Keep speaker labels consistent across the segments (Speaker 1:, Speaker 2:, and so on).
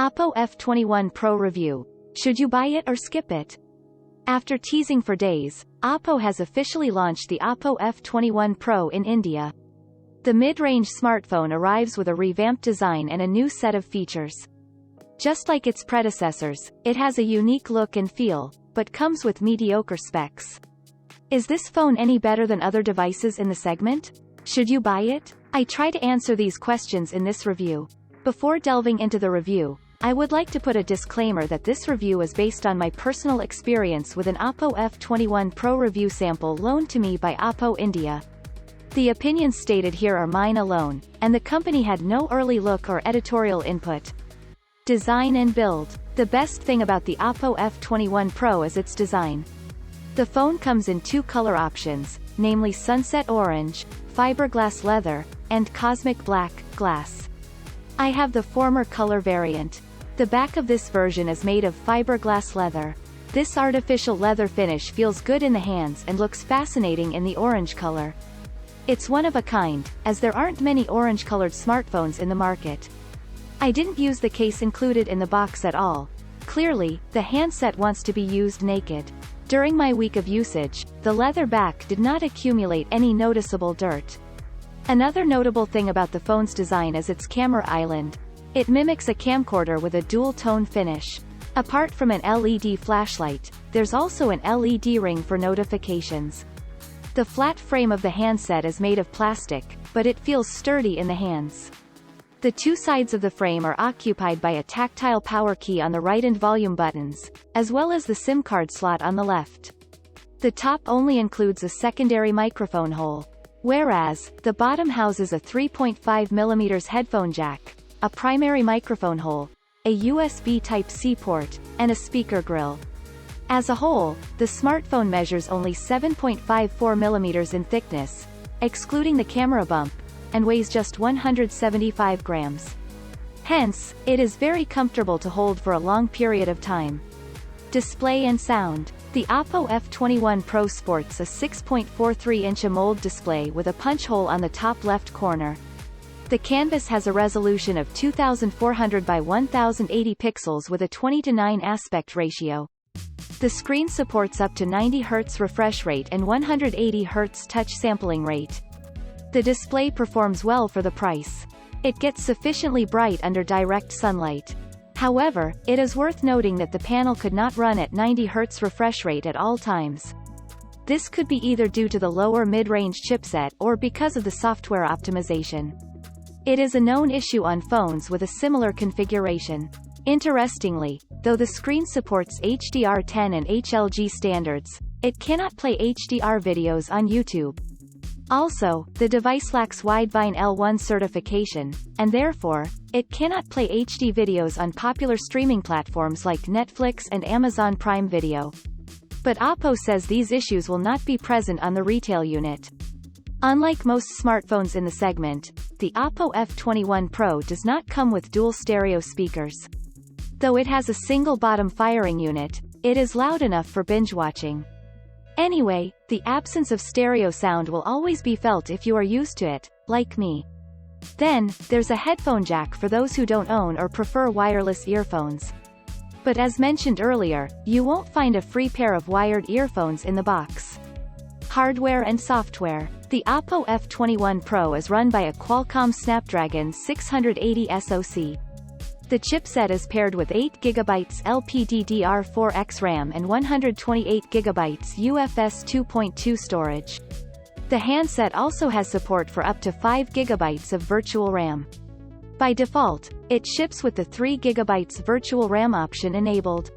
Speaker 1: Oppo F21 Pro review. Should you buy it or skip it? After teasing for days, Oppo has officially launched the Oppo F21 Pro in India. The mid-range smartphone arrives with a revamped design and a new set of features. Just like its predecessors, it has a unique look and feel, but comes with mediocre specs. Is this phone any better than other devices in the segment? Should you buy it? I try to answer these questions in this review. Before delving into the review, I would like to put a disclaimer that this review is based on my personal experience with an Oppo F21 Pro review sample loaned to me by Oppo India. The opinions stated here are mine alone, and the company had no early look or editorial input. Design and build. The best thing about the Oppo F21 Pro is its design. The phone comes in two color options, namely sunset orange, fiberglass leather, and cosmic black, glass. I have the former color variant. The back of this version is made of fiberglass leather. This artificial leather finish feels good in the hands and looks fascinating in the orange color. It's one of a kind, as there aren't many orange-colored smartphones in the market. I didn't use the case included in the box at all. Clearly, the handset wants to be used naked. During my week of usage, the leather back did not accumulate any noticeable dirt. Another notable thing about the phone's design is its camera island. It mimics a camcorder with a dual-tone finish. Apart from an LED flashlight, there's also an LED ring for notifications. The flat frame of the handset is made of plastic, but it feels sturdy in the hands. The two sides of the frame are occupied by a tactile power key on the right and volume buttons, as well as the SIM card slot on the left. The top only includes a secondary microphone hole, whereas the bottom houses a 3.5mm headphone jack, a primary microphone hole, a USB Type-C port, and a speaker grill. As a whole, the smartphone measures only 7.54mm in thickness, excluding the camera bump, and weighs just 175 grams. Hence, it is very comfortable to hold for a long period of time. Display and sound. The Oppo F21 Pro sports a 6.43-inch AMOLED display with a punch hole on the top left corner. The canvas has a resolution of 2400 by 1080 pixels with a 20:9 aspect ratio. The screen supports up to 90 Hz refresh rate and 180 Hz touch sampling rate. The display performs well for the price. It gets sufficiently bright under direct sunlight. However, it is worth noting that the panel could not run at 90 Hz refresh rate at all times. This could be either due to the lower mid-range chipset or because of the software optimization. It is a known issue on phones with a similar configuration. Interestingly, though the screen supports HDR10 and HLG standards, it cannot play HDR videos on YouTube. Also, the device lacks Widevine L1 certification, and therefore, it cannot play HD videos on popular streaming platforms like Netflix and Amazon Prime Video. But Oppo says these issues will not be present on the retail unit. Unlike most smartphones in the segment, the Oppo F21 Pro does not come with dual stereo speakers. Though it has a single bottom firing unit, it is loud enough for binge watching. Anyway, the absence of stereo sound will always be felt if you are used to it, like me. Then, there's a headphone jack for those who don't own or prefer wireless earphones. But as mentioned earlier, you won't find a free pair of wired earphones in the box. Hardware and software. The Oppo F21 Pro is run by a Qualcomm Snapdragon 680 SoC. The chipset is paired with 8GB LPDDR4X RAM and 128GB UFS 2.2 storage. The handset also has support for up to 5GB of virtual RAM. By default, it ships with the 3GB virtual RAM option enabled.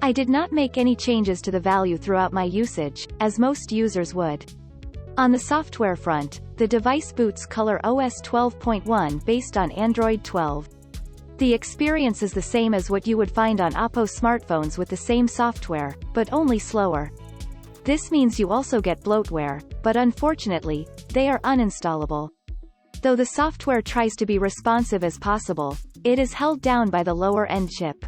Speaker 1: I did not make any changes to the value throughout my usage, as most users would. On the software front, the device boots ColorOS 12.1 based on Android 12. The experience is the same as what you would find on Oppo smartphones with the same software, but only slower. This means you also get bloatware, but unfortunately, they are uninstallable. Though the software tries to be responsive as possible, it is held down by the lower-end chip.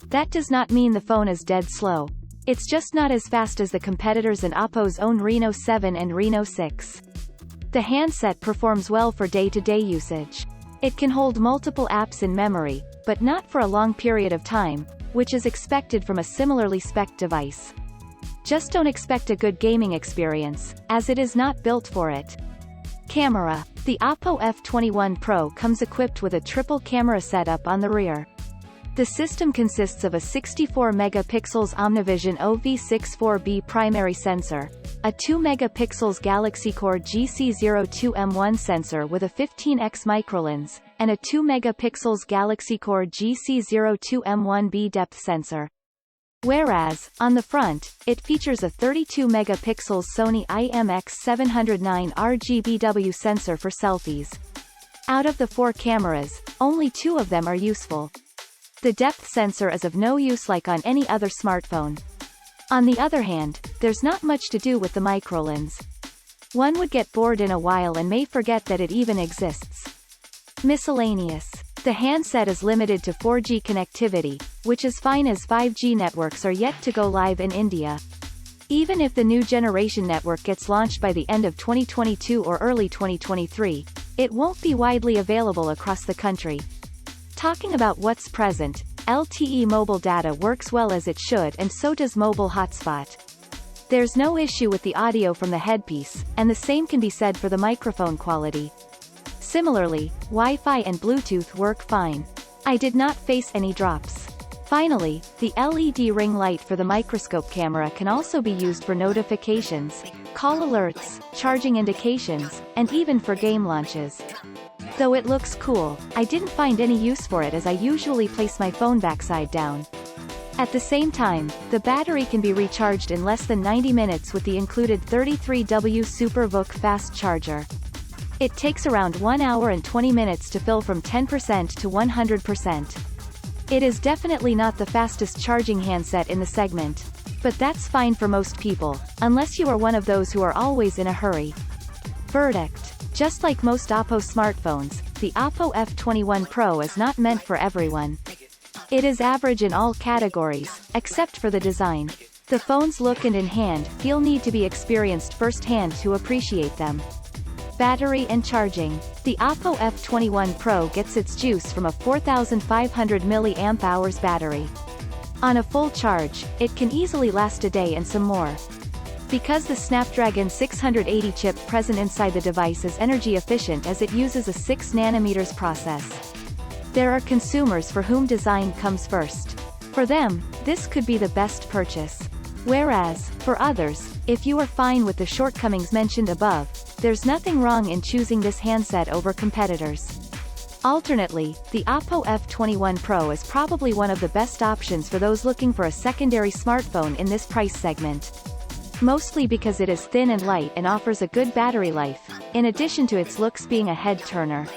Speaker 1: That does not mean the phone is dead slow. It's just not as fast as the competitors in Oppo's own Reno 7 and Reno 6. The handset performs well for day-to-day usage. It can hold multiple apps in memory, but not for a long period of time, which is expected from a similarly spec'd device. Just don't expect a good gaming experience, as it is not built for it. Camera. The Oppo F21 Pro comes equipped with a triple camera setup on the rear. The system consists of a 64-megapixels Omnivision OV64B primary sensor, a 2-megapixels Galaxy-Core GC02M1 sensor with a 15x microlens, and a 2-megapixels Galaxy-Core GC02M1B depth sensor. Whereas, on the front, it features a 32-megapixels Sony IMX709 RGBW sensor for selfies. Out of the 4 cameras, only 2 of them are useful. The depth sensor is of no use like on any other smartphone. On the other hand, there's not much to do with the microlens. One would get bored in a while and may forget that it even exists. Miscellaneous. The handset is limited to 4G connectivity, which is fine as 5G networks are yet to go live in India. Even if the new generation network gets launched by the end of 2022 or early 2023, it won't be widely available across the country. Talking about what's present, LTE mobile data works well as it should, and so does mobile hotspot. There's no issue with the audio from the headpiece, and the same can be said for the microphone quality. Similarly, Wi-Fi and Bluetooth work fine. I did not face any drops. Finally, the LED ring light for the microscope camera can also be used for notifications, call alerts, charging indications, and even for game launches. Though it looks cool, I didn't find any use for it as I usually place my phone backside down. At the same time, the battery can be recharged in less than 90 minutes with the included 33W SuperVOOC fast charger. It takes around 1 hour and 20 minutes to fill from 10% to 100%. It is definitely not the fastest charging handset in the segment. But that's fine for most people, unless you are one of those who are always in a hurry. Verdict. Just like most Oppo smartphones, the Oppo F21 Pro is not meant for everyone. It is average in all categories, except for the design. The phone's look and in-hand feel need to be experienced firsthand to appreciate them. Battery and charging. The Oppo F21 Pro gets its juice from a 4,500 mAh battery. On a full charge, it can easily last a day and some more. Because the Snapdragon 680 chip present inside the device is energy efficient as it uses a 6nm process. There are consumers for whom design comes first. For them, this could be the best purchase. Whereas, for others, if you are fine with the shortcomings mentioned above, there's nothing wrong in choosing this handset over competitors. Alternately, the Oppo F21 Pro is probably one of the best options for those looking for a secondary smartphone in this price segment. Mostly because it is thin and light and offers a good battery life, in addition to its looks being a head-turner.